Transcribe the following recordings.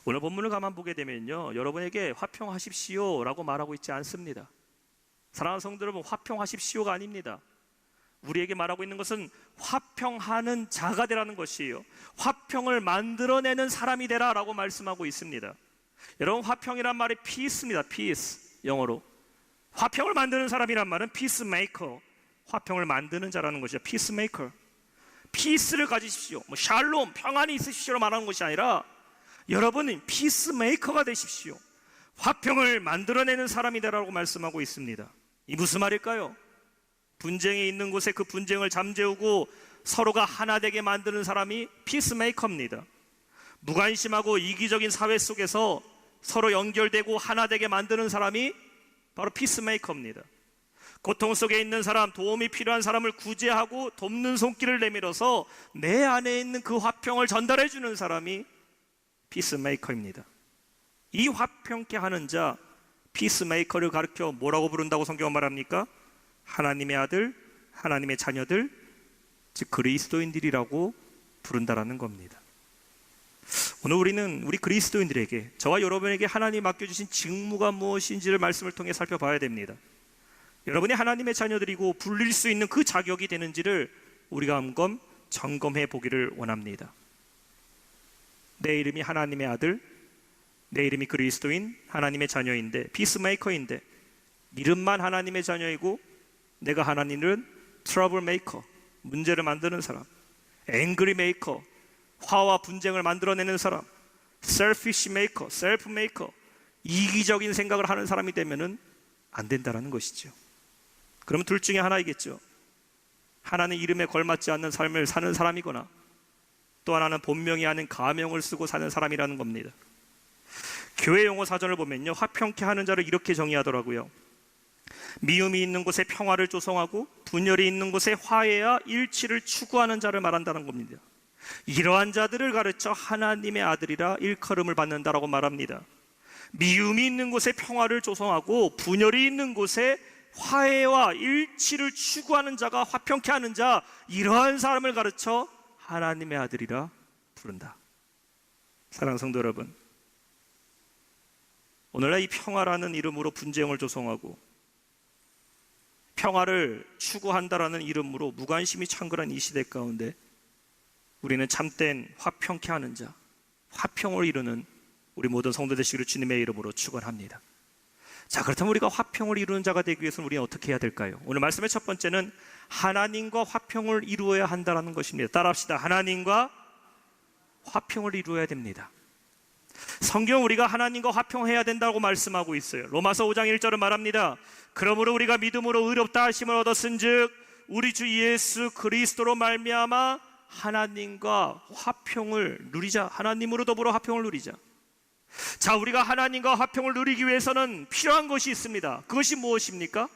오늘 본문을 가만 보게 되면요, 여러분에게 화평하십시오 라고 말하고 있지 않습니다. 사랑하는 성도 여러분, 화평하십시오가 아닙니다. 우리에게 말하고 있는 것은 화평하는 자가 되라는 것이에요. 화평을 만들어내는 사람이 되라 라고 말씀하고 있습니다. 여러분, 화평이란 말이 peace입니다. peace, 영어로. 화평을 만드는 사람이란 말은 peacemaker, 화평을 만드는 자라는 것이죠. peacemaker. peace를 가지십시오, 샬롬, 평안이 있으십시오로 말하는 것이 아니라 여러분은 peacemaker가 되십시오. 화평을 만들어내는 사람이 되라고 말씀하고 있습니다. 이 무슨 말일까요? 분쟁이 있는 곳에 그 분쟁을 잠재우고 서로가 하나 되게 만드는 사람이 피스메이커입니다. 무관심하고 이기적인 사회 속에서 서로 연결되고 하나 되게 만드는 사람이 바로 피스메이커입니다. 고통 속에 있는 사람, 도움이 필요한 사람을 구제하고 돕는 손길을 내밀어서 내 안에 있는 그 화평을 전달해 주는 사람이 피스메이커입니다. 이 화평케 하는 자, 피스메이커를 가르쳐 뭐라고 부른다고 성경은 말합니까? 하나님의 아들, 하나님의 자녀들, 즉 그리스도인들이라고 부른다라는 겁니다. 오늘 우리 그리스도인들에게, 저와 여러분에게 하나님 맡겨주신 직무가 무엇인지를 말씀을 통해 살펴봐야 됩니다. 여러분이 하나님의 자녀들이고 불릴 수 있는 그 자격이 되는지를 우리가 한번 점검해 보기를 원합니다. 내 이름이 하나님의 아들, 내 이름이 그리스도인, 하나님의 자녀인데, 피스메이커인데, 이름만 하나님의 자녀이고 내가 하나님은 트러블 메이커, 문제를 만드는 사람, 앵그리 메이커, 화와 분쟁을 만들어내는 사람, 셀피시 메이커, 셀프 메이커, 이기적인 생각을 하는 사람이 되면은 안 된다라는 것이죠. 그러면 둘 중에 하나이겠죠. 하나는 이름에 걸맞지 않는 삶을 사는 사람이거나, 또 하나는 본명이 아닌 가명을 쓰고 사는 사람이라는 겁니다. 교회 용어 사전을 보면요, 화평케 하는 자를 이렇게 정의하더라고요. 미움이 있는 곳에 평화를 조성하고 분열이 있는 곳에 화해와 일치를 추구하는 자를 말한다는 겁니다. 이러한 자들을 가르쳐 하나님의 아들이라 일컬음을 받는다라고 말합니다. 미움이 있는 곳에 평화를 조성하고 분열이 있는 곳에 화해와 일치를 추구하는 자가 화평케 하는 자, 이러한 사람을 가르쳐 하나님의 아들이라 부른다. 사랑하는 성도 여러분, 오늘날 이 평화라는 이름으로 분쟁을 조성하고 평화를 추구한다라는 이름으로 무관심이 창궐한 이 시대 가운데 우리는 참된 화평케 하는 자, 화평을 이루는 우리 모든 성도 되시기를 주님의 이름으로 축원합니다. 자, 그렇다면 우리가 화평을 이루는 자가 되기 위해서는 우리는 어떻게 해야 될까요? 오늘 말씀의 첫 번째는 하나님과 화평을 이루어야 한다는 것입니다. 따라합시다. 하나님과 화평을 이루어야 됩니다. 성경 우리가 하나님과 화평해야 된다고 말씀하고 있어요. 로마서 5장 1절은 말합니다. 그러므로 우리가 믿음으로 의롭다 하심을 얻었은즉 우리 주 예수 그리스도로 말미암아 하나님과 화평을 누리자. 하나님으로 더불어 화평을 누리자. 자, 우리가 하나님과 화평을 누리기 위해서는 필요한 것이 있습니다. 그것이 무엇입니까?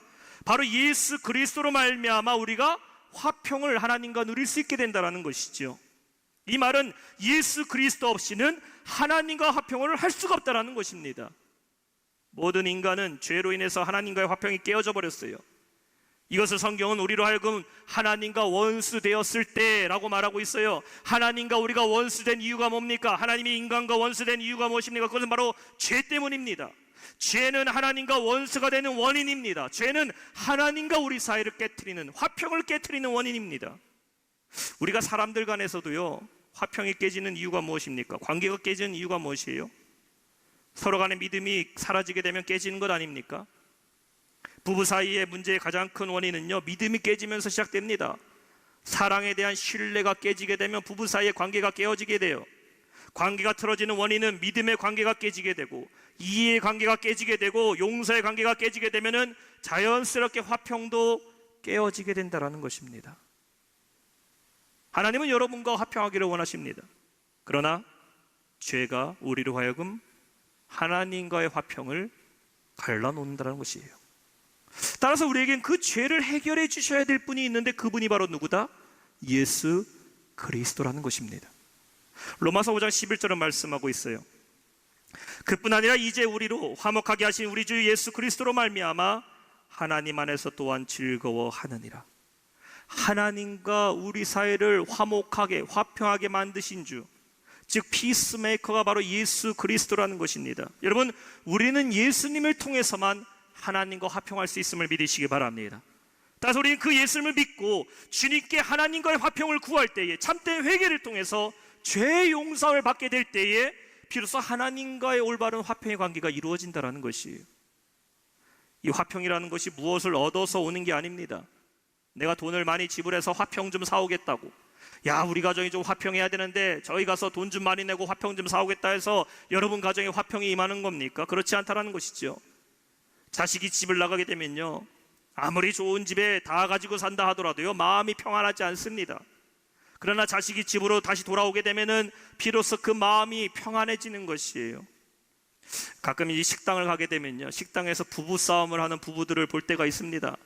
바로 예수 그리스도로 말미암아 우리가 화평을 하나님과 누릴 수 있게 된다는 것이죠. 이 말은 예수 그리스도 없이는 하나님과 화평을 할 수가 없다는 것입니다. 모든 인간은 죄로 인해서 하나님과의 화평이 깨어져 버렸어요. 이것을 성경은 우리로 하여금 하나님과 원수 되었을 때라고 말하고 있어요. 하나님과 우리가 원수된 이유가 뭡니까? 하나님이 인간과 원수된 이유가 무엇입니까? 그것은 바로 죄 때문입니다. 죄는 하나님과 원수가 되는 원인입니다. 죄는 하나님과 우리 사이를 깨트리는, 화평을 깨트리는 원인입니다. 우리가 사람들 간에서도요, 화평이 깨지는 이유가 무엇입니까? 관계가 깨지는 이유가 무엇이에요? 서로 간의 믿음이 사라지게 되면 깨지는 것 아닙니까? 부부 사이의 문제의 가장 큰 원인은요, 믿음이 깨지면서 시작됩니다. 사랑에 대한 신뢰가 깨지게 되면 부부 사이의 관계가 깨어지게 돼요. 관계가 틀어지는 원인은 믿음의 관계가 깨지게 되고, 이해의 관계가 깨지게 되고, 용서의 관계가 깨지게 되면은 자연스럽게 화평도 깨어지게 된다는 것입니다. 하나님은 여러분과 화평하기를 원하십니다. 그러나 죄가 우리로 하여금 하나님과의 화평을 갈라놓는다는 것이에요. 따라서 우리에겐 그 죄를 해결해 주셔야 될 분이 있는데 그분이 바로 누구다? 예수 그리스도라는 것입니다. 로마서 5장 11절은 말씀하고 있어요. 그뿐 아니라 이제 우리로 화목하게 하신 우리 주 예수 그리스도로 말미암아 하나님 안에서 또한 즐거워하느니라. 하나님과 우리 사이를 화목하게, 화평하게 만드신 주, 즉 피스메이커가 바로 예수 그리스도라는 것입니다. 여러분, 우리는 예수님을 통해서만 하나님과 화평할 수 있음을 믿으시기 바랍니다. 따라서 우리는 그 예수님을 믿고 주님께 하나님과의 화평을 구할 때에, 참된 회개를 통해서 죄 용서를 받게 될 때에 비로소 하나님과의 올바른 화평의 관계가 이루어진다는 것이에요. 이 화평이라는 것이 무엇을 얻어서 오는 게 아닙니다. 내가 돈을 많이 지불해서 화평 좀 사오겠다고, 야 우리 가정이 좀 화평해야 되는데 저희 가서 돈 좀 많이 내고 화평 좀 사오겠다 해서 여러분 가정에 화평이 임하는 겁니까? 그렇지 않다라는 것이죠. 자식이 집을 나가게 되면요, 아무리 좋은 집에 다 가지고 산다 하더라도요 마음이 평안하지 않습니다. 그러나 자식이 집으로 다시 돌아오게 되면은 비로소 그 마음이 평안해지는 것이에요. 가끔 이 식당을 가게 되면요, 식당에서 부부 싸움을 하는 부부들을 볼 때가 있습니다.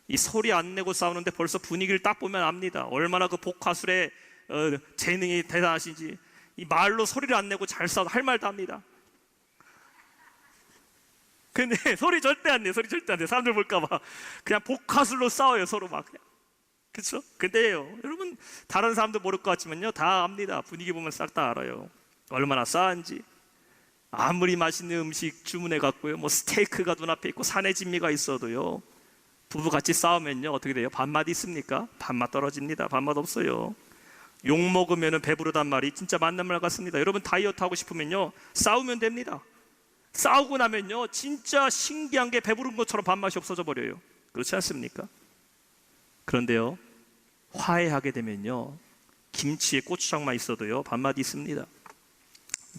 이 소리 안 내고 싸우는데 벌써 분위기를 딱 보면 압니다. 얼마나 그 복화술의 재능이 대단하신지. 이 말로 소리를 안 내고 잘 싸워, 할 말도 합니다. 근데 소리 절대 안 내, 소리 절대 안 내. 사람들 볼까봐 그냥 복화술로 싸워요, 서로 막. 그렇죠? 근데요, 여러분 다른 사람도 모를 것 같지만요 다 압니다. 분위기 보면 싹 다 알아요. 얼마나 싸한지. 아무리 맛있는 음식 주문해 갖고요, 뭐 스테이크가 눈앞에 있고 산의 진미가 있어도요, 부부 같이 싸우면요 어떻게 돼요? 밥맛 있습니까? 밥맛 떨어집니다. 밥맛 없어요. 욕 먹으면 배부르단 말이 진짜 맞는 말 같습니다. 여러분 다이어트 하고 싶으면요 싸우면 됩니다. 싸우고 나면요 진짜 신기한 게 배부른 것처럼 밥맛이 없어져 버려요. 그렇지 않습니까? 그런데요, 화해하게 되면요 김치에 고추장만 있어도요 밥맛이 있습니다.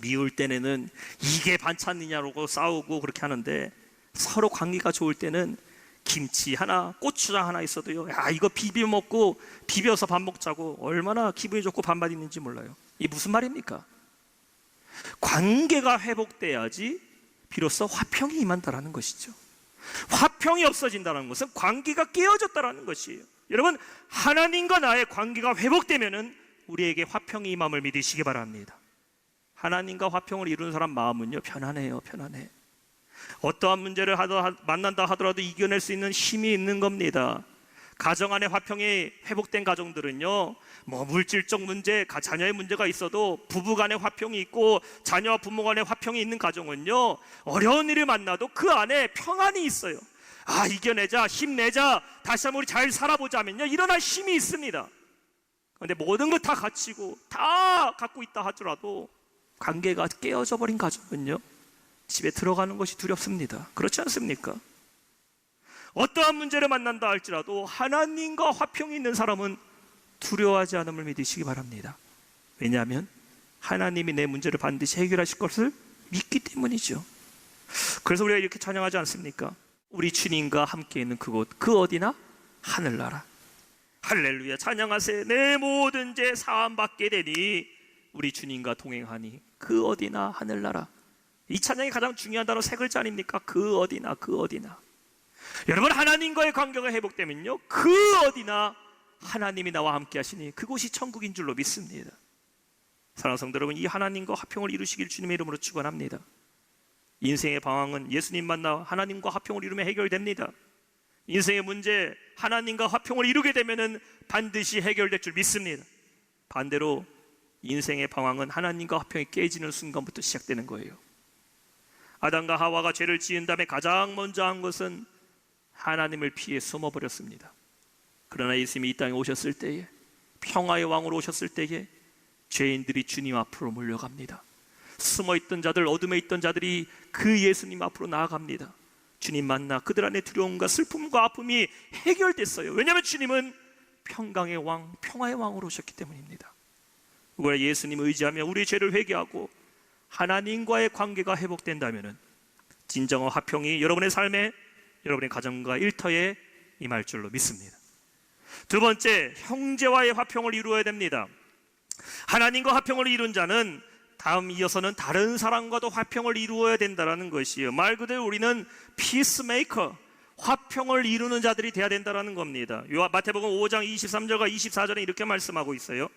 미울 때는 이게 반찬이냐고 싸우고 그렇게 하는데, 서로 관계가 좋을 때는 김치 하나, 고추장 하나 있어도요, 야 이거 비벼 먹고 비벼서 밥 먹자고 얼마나 기분이 좋고 밥맛 있는지 몰라요. 이게 무슨 말입니까? 관계가 회복돼야지 비로소 화평이 임한다라는 것이죠. 화평이 없어진다는 것은 관계가 깨어졌다라는 것이에요. 여러분, 하나님과 나의 관계가 회복되면은 우리에게 화평이 임함을 믿으시기 바랍니다. 하나님과 화평을 이루는 사람 마음은요 편안해요. 편안해. 어떠한 문제를 만난다 하더라도 이겨낼 수 있는 힘이 있는 겁니다. 가정 안에 화평이 회복된 가정들은요, 뭐 물질적 문제, 자녀의 문제가 있어도 부부 간의 화평이 있고 자녀와 부모 간의 화평이 있는 가정은요, 어려운 일을 만나도 그 안에 평안이 있어요. 아 이겨내자, 힘내자, 다시 한번 우리 잘 살아보자면요 일어날 힘이 있습니다. 그런데 모든 걸 다 갖추고 다 갖고 있다 하더라도 관계가 깨어져 버린 가정은요 집에 들어가는 것이 두렵습니다. 그렇지 않습니까? 어떠한 문제를 만난다 할지라도 하나님과 화평이 있는 사람은 두려워하지 않음을 믿으시기 바랍니다. 왜냐하면 하나님이 내 문제를 반드시 해결하실 것을 믿기 때문이죠. 그래서 우리가 이렇게 찬양하지 않습니까? 우리 주님과 함께 있는 그곳, 그 어디나 하늘나라. 할렐루야, 찬양하세. 내 모든 죄 사함받게 되니 우리 주님과 동행하니 그 어디나 하늘나라. 이 찬양이 가장 중요한 단어 세 글자 아닙니까? 그 어디나, 그 어디나. 여러분, 하나님과의 관계가 회복되면요 그 어디나 하나님이 나와 함께 하시니 그곳이 천국인 줄로 믿습니다. 사랑하는 성도 여러분, 이 하나님과 화평을 이루시길 주님의 이름으로 축원합니다. 인생의 방황은 예수님 만나 하나님과 화평을 이루면 해결됩니다. 인생의 문제, 하나님과 화평을 이루게 되면 반드시 해결될 줄 믿습니다. 반대로 인생의 방황은 하나님과 화평이 깨지는 순간부터 시작되는 거예요. 아담과 하와가 죄를 지은 다음에 가장 먼저 한 것은 하나님을 피해 숨어버렸습니다. 그러나 예수님이 이 땅에 오셨을 때에, 평화의 왕으로 오셨을 때에 죄인들이 주님 앞으로 몰려갑니다. 숨어있던 자들, 어둠에 있던 자들이 그 예수님 앞으로 나아갑니다. 주님 만나 그들 안에 두려움과 슬픔과 아픔이 해결됐어요. 왜냐하면 주님은 평강의 왕, 평화의 왕으로 오셨기 때문입니다. 우리가 예수님 의지하며 우리의 죄를 회개하고 하나님과의 관계가 회복된다면 진정한 화평이 여러분의 삶에, 여러분의 가정과 일터에 임할 줄로 믿습니다. 두 번째, 형제와의 화평을 이루어야 됩니다. 하나님과 화평을 이룬 자는 다음 이어서는 다른 사람과도 화평을 이루어야 된다는 것이에요. 말 그대로 우리는 피스메이커, 화평을 이루는 자들이 되어야 된다는 겁니다. 마태복음 5장 23절과 24절에 이렇게 말씀하고 있어요.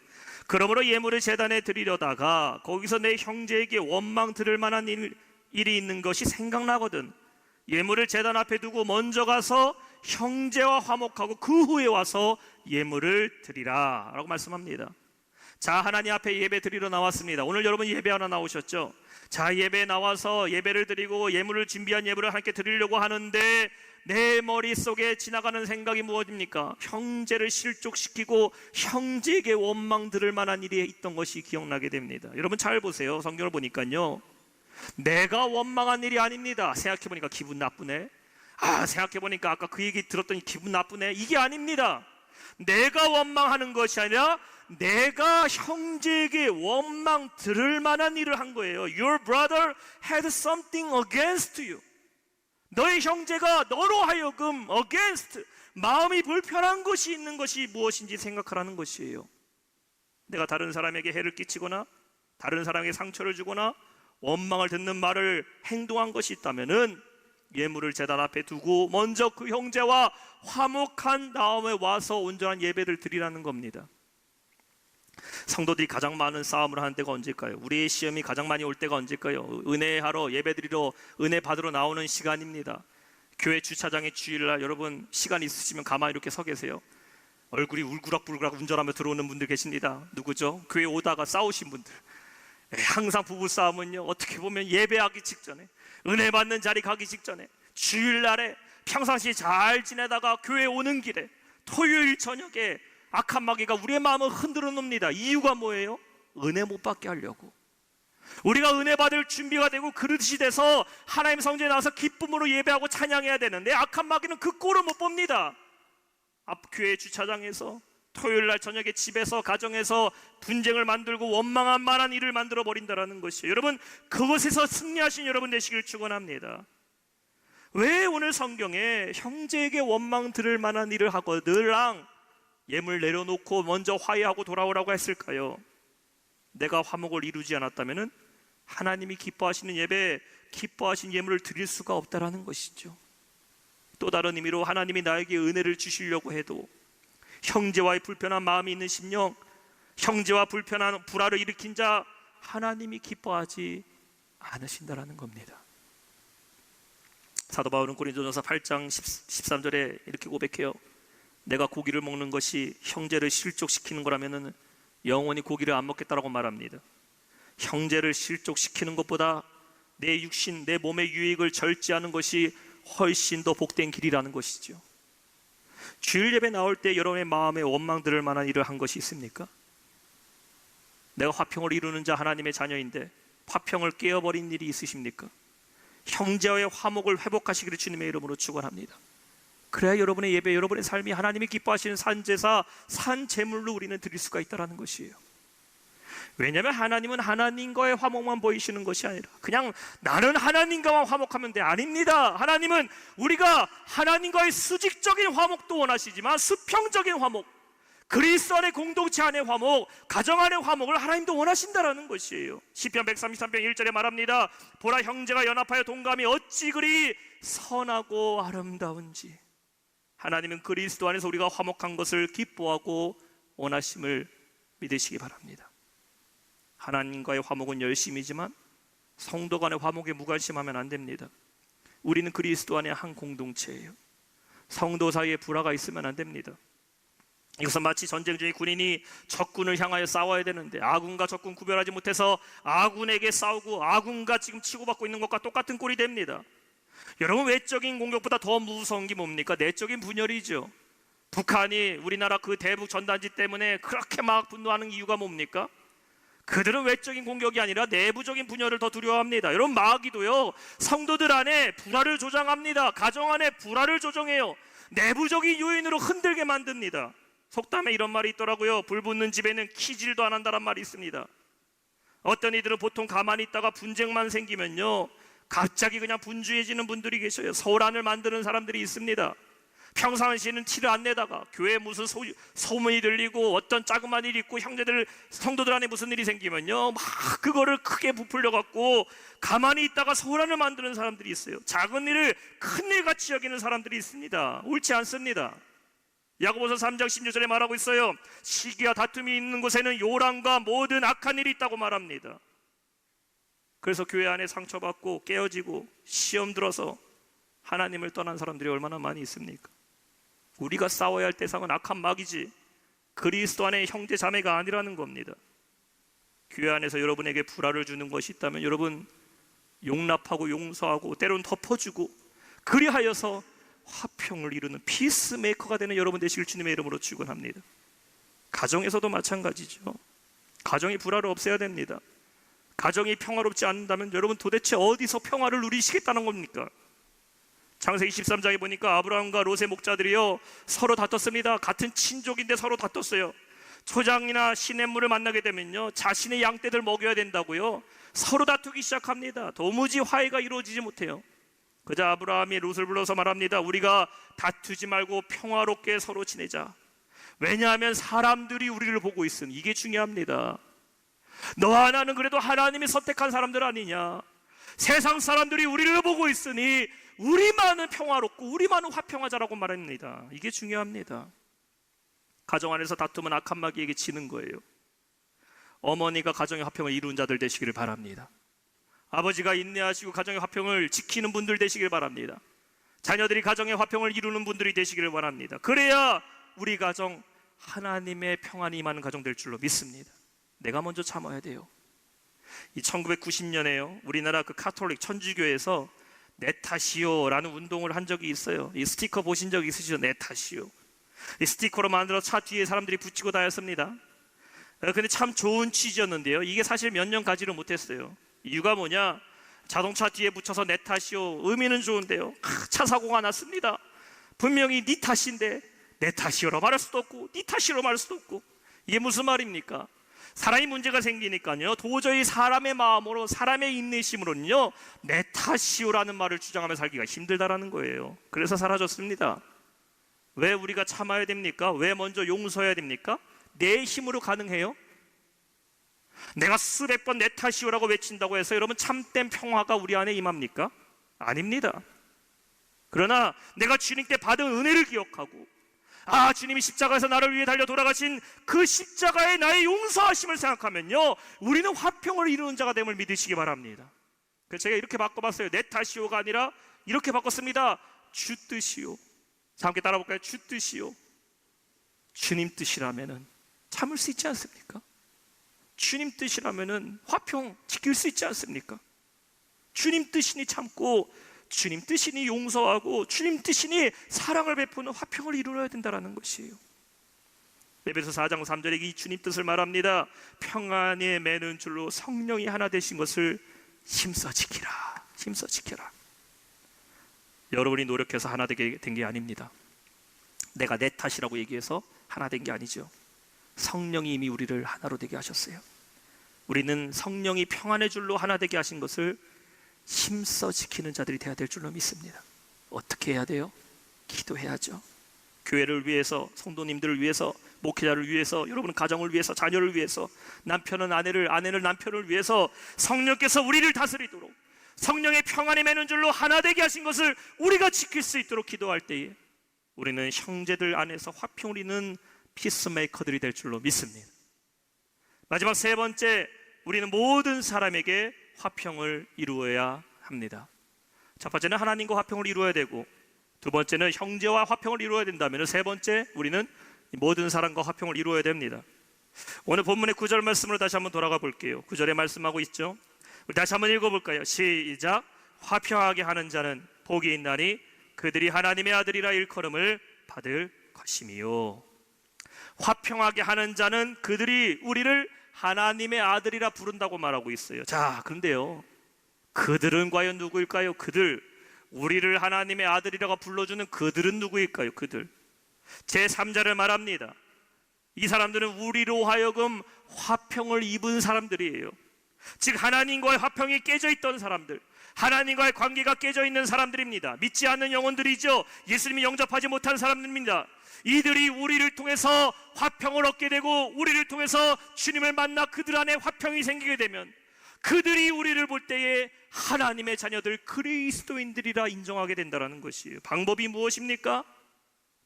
그러므로 예물을 제단에 드리려다가 거기서 내 형제에게 원망 들을 만한 일이 있는 것이 생각나거든 예물을 제단 앞에 두고 먼저 가서 형제와 화목하고 그 후에 와서 예물을 드리라 라고 말씀합니다. 자, 하나님 앞에 예배 드리러 나왔습니다. 오늘 여러분 예배하러 나오셨죠? 자, 예배에 나와서 예배를 드리고 예물을 준비한 예물을 하나님께 드리려고 하는데 내 머릿속에 지나가는 생각이 무엇입니까? 형제를 실족시키고 형제에게 원망 들을 만한 일이 있던 것이 기억나게 됩니다. 여러분 잘 보세요. 성경을 보니까요, 내가 원망한 일이 아닙니다. 생각해보니까 기분 나쁘네. 생각해보니까 아까 그 얘기 들었더니 기분 나쁘네. 이게 아닙니다. 내가 원망하는 것이 아니라 내가 형제에게 원망 들을 만한 일을 한 거예요. Your brother had something against you. 너의 형제가 너로 하여금 against, 마음이 불편한 것이 있는 것이 무엇인지 생각하라는 것이에요. 내가 다른 사람에게 해를 끼치거나 다른 사람에게 상처를 주거나 원망을 듣는 말을 행동한 것이 있다면은 예물을 제단 앞에 두고 먼저 그 형제와 화목한 다음에 와서 온전한 예배를 드리라는 겁니다. 성도들이 가장 많은 싸움을 하는 때가 언제일까요? 우리의 시험이 가장 많이 올 때가 언제일까요? 은혜하러, 예배드리러, 은혜 받으러 나오는 시간입니다. 교회 주차장에 주일날 여러분 시간 있으시면 가만히 이렇게 서 계세요. 얼굴이 울그락불그락 운전하며 들어오는 분들 계십니다. 누구죠? 교회 오다가 싸우신 분들. 항상 부부싸움은요, 어떻게 보면 예배하기 직전에, 은혜 받는 자리 가기 직전에, 주일날에 평상시에 잘 지내다가 교회 오는 길에, 토요일 저녁에 악한 마귀가 우리의 마음을 흔들어 놓습니다. 이유가 뭐예요? 은혜 못 받게 하려고. 우리가 은혜 받을 준비가 되고 그릇이 돼서 하나님 성전에 나와서 기쁨으로 예배하고 찬양해야 되는데 악한 마귀는 그 꼴을 못 봅니다. 앞 교회 주차장에서, 토요일날 저녁에 집에서, 가정에서 분쟁을 만들고 원망한 만한 일을 만들어 버린다는 것이에요. 여러분, 그것에서 승리하신 여러분 되시길 축원합니다. 왜 오늘 성경에 형제에게 원망 들을 만한 일을 하고 늘랑 예물 내려놓고 먼저 화해하고 돌아오라고 했을까요? 내가 화목을 이루지 않았다면 하나님이 기뻐하시는 예배, 기뻐하신 예물을 드릴 수가 없다라는 것이죠. 또 다른 의미로 하나님이 나에게 은혜를 주시려고 해도 형제와의 불편한 마음이 있는 심령, 형제와 불편한 불화를 일으킨 자, 하나님이 기뻐하지 않으신다라는 겁니다. 사도 바울은 고린도전서 8장 13절에 이렇게 고백해요. 내가 고기를 먹는 것이 형제를 실족시키는 거라면 영원히 고기를 안 먹겠다라고 말합니다. 형제를 실족시키는 것보다 내 육신, 내 몸의 유익을 절제하는 것이 훨씬 더 복된 길이라는 것이죠. 주일 예배 나올 때 여러분의 마음에 원망 들을 만한 일을 한 것이 있습니까? 내가 화평을 이루는 자, 하나님의 자녀인데 화평을 깨어버린 일이 있으십니까? 형제와의 화목을 회복하시기를 주님의 이름으로 축원합니다. 그래야 여러분의 예배, 여러분의 삶이 하나님이 기뻐하시는 산제사, 산제물로 우리는 드릴 수가 있다는 것이에요. 왜냐하면 하나님은 하나님과의 화목만 보이시는 것이 아니라 그냥 나는 하나님과만 화목하면 돼, 아닙니다. 하나님은 우리가 하나님과의 수직적인 화목도 원하시지만 수평적인 화목, 그리스도 안의 공동체 안의 화목, 가정 안의 화목을 하나님도 원하신다라는 것이에요. 시편 133편 1절에 말합니다. 보라, 형제가 연합하여 동감이 어찌 그리 선하고 아름다운지. 하나님은 그리스도 안에서 우리가 화목한 것을 기뻐하고 원하심을 믿으시기 바랍니다. 하나님과의 화목은 열심이지만 성도 간의 화목에 무관심하면 안 됩니다. 우리는 그리스도 안의 한 공동체예요. 성도 사이에 불화가 있으면 안 됩니다. 이것은 마치 전쟁 중에 군인이 적군을 향하여 싸워야 되는데 아군과 적군 구별하지 못해서 아군에게 싸우고 아군과 지금 치고받고 있는 것과 똑같은 꼴이 됩니다. 여러분, 외적인 공격보다 더 무서운 게 뭡니까? 내적인 분열이죠. 북한이 우리나라 그 대북 전단지 때문에 그렇게 막 분노하는 이유가 뭡니까? 그들은 외적인 공격이 아니라 내부적인 분열을 더 두려워합니다. 여러분, 마귀도요, 성도들 안에 불화를 조장합니다. 가정 안에 불화를 조정해요. 내부적인 요인으로 흔들게 만듭니다. 속담에 이런 말이 있더라고요. 불 붙는 집에는 키질도 안 한다란 말이 있습니다. 어떤 이들은 보통 가만히 있다가 분쟁만 생기면요, 갑자기 그냥 분주해지는 분들이 계셔요. 소란을 만드는 사람들이 있습니다. 평상시에는 티를 안 내다가 교회에 무슨 소문이 들리고 어떤 자그마한 일이 있고 형제들, 성도들 안에 무슨 일이 생기면요, 막 그거를 크게 부풀려 갖고 가만히 있다가 소란을 만드는 사람들이 있어요. 작은 일을 큰 일같이 여기는 사람들이 있습니다. 옳지 않습니다. 야고보서 3장 16절에 말하고 있어요. 시기와 다툼이 있는 곳에는 요란과 모든 악한 일이 있다고 말합니다. 그래서 교회 안에 상처받고 깨어지고 시험 들어서 하나님을 떠난 사람들이 얼마나 많이 있습니까? 우리가 싸워야 할 대상은 악한 마귀지 그리스도 안의 형제 자매가 아니라는 겁니다. 교회 안에서 여러분에게 불화를 주는 것이 있다면 여러분 용납하고 용서하고 때로는 덮어주고 그리하여서 화평을 이루는 피스메이커가 되는 여러분 되시길 주님의 이름으로 축원합니다. 가정에서도 마찬가지죠. 가정이 불화를 없애야 됩니다. 가정이 평화롭지 않는다면 여러분 도대체 어디서 평화를 누리시겠다는 겁니까? 창세기 13장에 보니까 아브라함과 롯의 목자들이요 서로 다퉜습니다. 같은 친족인데 서로 다퉜어요. 초장이나 시냇물을 만나게 되면요 자신의 양떼들 먹여야 된다고요 서로 다투기 시작합니다. 도무지 화해가 이루어지지 못해요. 그저 아브라함이 롯을 불러서 말합니다. 우리가 다투지 말고 평화롭게 서로 지내자. 왜냐하면 사람들이 우리를 보고 있으니. 이게 중요합니다. 너와 나는 그래도 하나님이 선택한 사람들 아니냐. 세상 사람들이 우리를 보고 있으니 우리만은 평화롭고 우리만은 화평하자라고 말합니다. 이게 중요합니다. 가정 안에서 다투면 악한 마귀에게 지는 거예요. 어머니가 가정의 화평을 이루는 자들 되시기를 바랍니다. 아버지가 인내하시고 가정의 화평을 지키는 분들 되시길 바랍니다. 자녀들이 가정의 화평을 이루는 분들이 되시기를 바랍니다. 그래야 우리 가정 하나님의 평안이 임하는 가정 될 줄로 믿습니다. 내가 먼저 참아야 돼요. 이 1990년에요 우리나라 그 카톨릭 천주교에서 내 탓이요라는 운동을 한 적이 있어요. 이 스티커 보신 적 있으시죠? 내 탓이요. 이 스티커로 만들어 차 뒤에 사람들이 붙이고 다녔습니다. 근데 참 좋은 취지였는데요 이게 사실 몇 년 가지를 못했어요. 이유가 뭐냐? 자동차 뒤에 붙여서 내 탓이요 의미는 좋은데요 차 사고가 났습니다. 분명히 네 탓인데 내 탓이요라고 말할 수도 없고 네 탓이라고 말할 수도 없고. 이게 무슨 말입니까? 사람이 문제가 생기니까요 도저히 사람의 마음으로 사람의 인내심으로는요 내 탓이요라는 말을 주장하며 살기가 힘들다라는 거예요. 그래서 사라졌습니다. 왜 우리가 참아야 됩니까? 왜 먼저 용서해야 됩니까? 내 힘으로 가능해요? 내가 수백 번 내 탓이요라고 외친다고 해서 여러분 참된 평화가 우리 안에 임합니까? 아닙니다. 그러나 내가 주님께 받은 은혜를 기억하고 주님이 십자가에서 나를 위해 달려 돌아가신 그 십자가의 나의 용서하심을 생각하면요 우리는 화평을 이루는 자가 됨을 믿으시기 바랍니다. 그래서 제가 이렇게 바꿔봤어요. 내 탓이요가 아니라 이렇게 바꿨습니다. 주 뜻이요. 자, 함께 따라 볼까요? 주 뜻이요. 주님 뜻이라면은 참을 수 있지 않습니까? 주님 뜻이라면은 화평 지킬 수 있지 않습니까? 주님 뜻이니 참고 주님 뜻이니 용서하고 주님 뜻이니 사랑을 베푸는 화평을 이루어야 된다는 것이에요. 에베소 4장 3절에 이 주님 뜻을 말합니다. 평안에 매는 줄로 성령이 하나 되신 것을 힘써 지키라. 힘써 지켜라. 여러분이 노력해서 하나 되게 된 게 아닙니다. 내가 내 탓이라고 얘기해서 하나 된 게 아니죠. 성령이 이미 우리를 하나로 되게 하셨어요. 우리는 성령이 평안의 줄로 하나 되게 하신 것을 힘써 지키는 자들이 되어야 될 줄로 믿습니다. 어떻게 해야 돼요? 기도해야죠. 교회를 위해서, 성도님들을 위해서, 목회자를 위해서, 여러분 가정을 위해서, 자녀를 위해서, 남편은 아내를, 아내는 남편을 위해서 성령께서 우리를 다스리도록 성령의 평안에 매는 줄로 하나 되게 하신 것을 우리가 지킬 수 있도록 기도할 때에 우리는 형제들 안에서 화평을 이루는 피스메이커들이 될 줄로 믿습니다. 마지막 세 번째, 우리는 모든 사람에게 화평을 이루어야 합니다. 첫 번째는 하나님과 화평을 이루어야 되고, 두 번째는 형제와 화평을 이루어야 된다면, 세 번째 우리는 모든 사람과 화평을 이루어야 됩니다. 오늘 본문의 9절 말씀으로 다시 한번 돌아가 볼게요. 9절에 말씀하고 있죠. 우리 다시 한번 읽어볼까요? 시작. 화평하게 하는 자는 복이 있나니 그들이 하나님의 아들이라 일컬음을 받을 것이미요. 화평하게 하는 자는 그들이 우리를 하나님의 아들이라 부른다고 말하고 있어요. 자, 그런데요, 그들은 과연 누구일까요? 그들, 우리를 하나님의 아들이라고 불러주는 그들은 누구일까요? 그들, 제3자를 말합니다. 이 사람들은 우리로 하여금 화평을 입은 사람들이에요. 즉 하나님과의 화평이 깨져 있던 사람들, 하나님과의 관계가 깨져 있는 사람들입니다. 믿지 않는 영혼들이죠. 예수님이 영접하지 못한 사람들입니다. 이들이 우리를 통해서 화평을 얻게 되고 우리를 통해서 주님을 만나 그들 안에 화평이 생기게 되면 그들이 우리를 볼 때에 하나님의 자녀들 그리스도인들이라 인정하게 된다는 것이에요. 방법이 무엇입니까?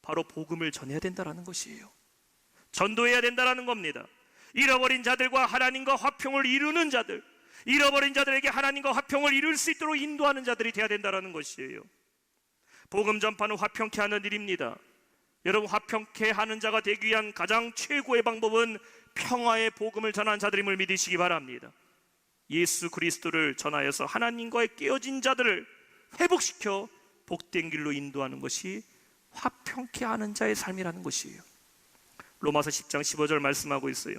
바로 복음을 전해야 된다는 것이에요. 전도해야 된다는 겁니다. 잃어버린 자들과 하나님과 화평을 이루는 자들, 잃어버린 자들에게 하나님과 화평을 이룰 수 있도록 인도하는 자들이 되어야 된다는 것이에요. 복음 전파는 화평케 하는 일입니다. 여러분, 화평케 하는 자가 되기 위한 가장 최고의 방법은 평화의 복음을 전한 자들임을 믿으시기 바랍니다. 예수 그리스도를 전하여서 하나님과의 깨어진 자들을 회복시켜 복된 길로 인도하는 것이 화평케 하는 자의 삶이라는 것이에요. 로마서 10장 15절 말씀하고 있어요.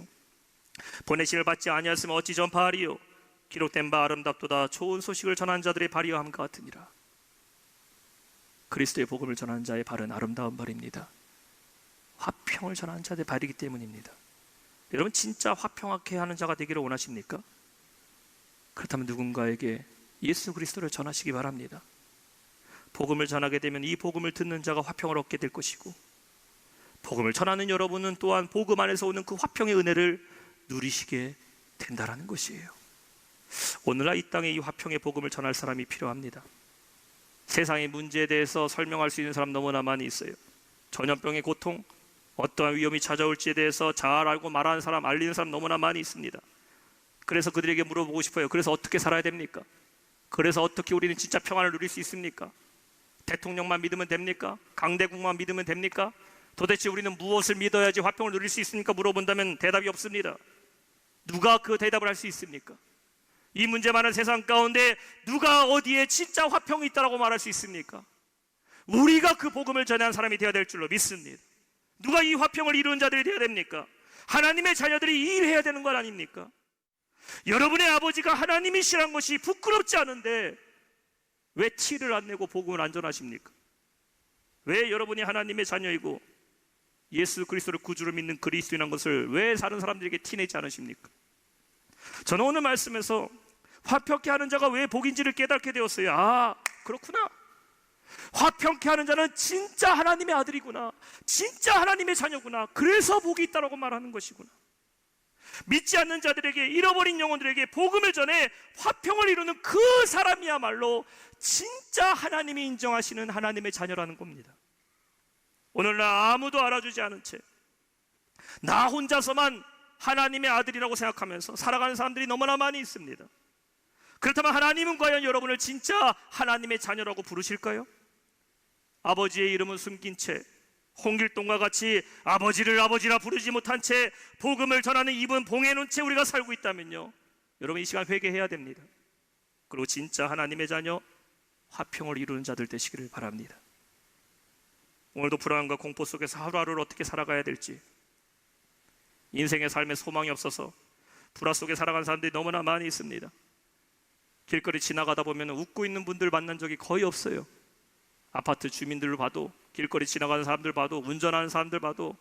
보내심을 받지 아니하였으면 어찌 전파하리요? 기록된 바 아름답도다. 좋은 소식을 전한 자들의 발이여 함과 같으니라. 그리스도의 복음을 전하는 자의 발은 아름다운 발입니다. 화평을 전하는 자들의 발이기 때문입니다. 여러분, 진짜 화평하게 하는 자가 되기를 원하십니까? 그렇다면 누군가에게 예수 그리스도를 전하시기 바랍니다. 복음을 전하게 되면 이 복음을 듣는 자가 화평을 얻게 될 것이고, 복음을 전하는 여러분은 또한 복음 안에서 오는 그 화평의 은혜를 누리시게 된다라는 것이에요. 오늘날 이 땅에 이 화평의 복음을 전할 사람이 필요합니다. 세상의 문제에 대해서 설명할 수 있는 사람 너무나 많이 있어요. 전염병의 고통, 어떠한 위험이 찾아올지에 대해서 잘 알고 말하는 사람, 알리는 사람 너무나 많이 있습니다. 그래서 그들에게 물어보고 싶어요. 그래서 어떻게 살아야 됩니까? 그래서 어떻게 우리는 진짜 평안을 누릴 수 있습니까? 대통령만 믿으면 됩니까? 강대국만 믿으면 됩니까? 도대체 우리는 무엇을 믿어야지 화평을 누릴 수 있습니까? 물어본다면 대답이 없습니다. 누가 그 대답을 할 수 있습니까? 이 문제 많은 세상 가운데 누가 어디에 진짜 화평이 있다고 말할 수 있습니까? 우리가 그 복음을 전하는 사람이 되어야 될 줄로 믿습니다. 누가 이 화평을 이루는 자들이 되어야 됩니까? 하나님의 자녀들이 이 일을 해야 되는 것 아닙니까? 여러분의 아버지가 하나님이시란 것이 부끄럽지 않은데 왜 티를 안 내고 복음을 안 전하십니까? 왜 여러분이 하나님의 자녀이고 예수 그리스도를 구주로 믿는 그리스도인한 것을 왜 다른 사람들에게 티내지 않으십니까? 저는 오늘 말씀에서 화평케 하는 자가 왜 복인지를 깨닫게 되었어요. 아, 그렇구나. 화평케 하는 자는 진짜 하나님의 아들이구나. 진짜 하나님의 자녀구나. 그래서 복이 있다라고 말하는 것이구나. 믿지 않는 자들에게, 잃어버린 영혼들에게 복음을 전해 화평을 이루는 그 사람이야말로 진짜 하나님이 인정하시는 하나님의 자녀라는 겁니다. 오늘날 아무도 알아주지 않은 채 나 혼자서만 하나님의 아들이라고 생각하면서 살아가는 사람들이 너무나 많이 있습니다. 그렇다면 하나님은 과연 여러분을 진짜 하나님의 자녀라고 부르실까요? 아버지의 이름은 숨긴 채 홍길동과 같이 아버지를 아버지라 부르지 못한 채 복음을 전하는 입은 봉해놓은 채 우리가 살고 있다면요, 여러분 이 시간 회개해야 됩니다. 그리고 진짜 하나님의 자녀, 화평을 이루는 자들 되시기를 바랍니다. 오늘도 불안과 공포 속에서 하루하루를 어떻게 살아가야 될지, 인생의 삶에 소망이 없어서 불화 속에 살아가는 사람들이 너무나 많이 있습니다. 길거리 지나가다 보면 웃고 있는 분들 만난 적이 거의 없어요. 아파트 주민들을 봐도, 길거리 지나가는 사람들 봐도, 운전하는 사람들 봐도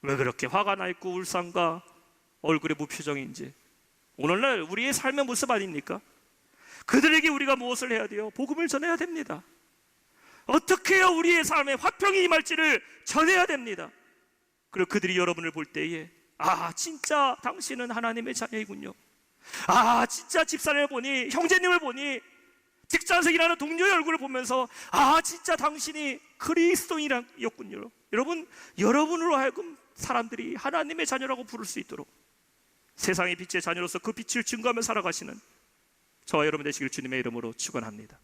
왜 그렇게 화가 나 있고 울상과 얼굴에 무표정인지, 오늘날 우리의 삶의 모습 아닙니까? 그들에게 우리가 무엇을 해야 돼요? 복음을 전해야 됩니다. 어떻게 해야 우리의 삶에 화평이 임할지를 전해야 됩니다. 그리고 그들이 여러분을 볼 때에 아, 진짜 당신은 하나님의 자녀이군요. 아, 진짜 집사님을 보니, 형제님을 보니, 직장에서 일하는 동료의 얼굴을 보면서 아, 진짜 당신이 그리스도인이었군요. 여러분, 여러분으로 하여금 사람들이 하나님의 자녀라고 부를 수 있도록 세상의 빛의 자녀로서 그 빛을 증거하며 살아가시는 저와 여러분 되시길 주님의 이름으로 축원합니다.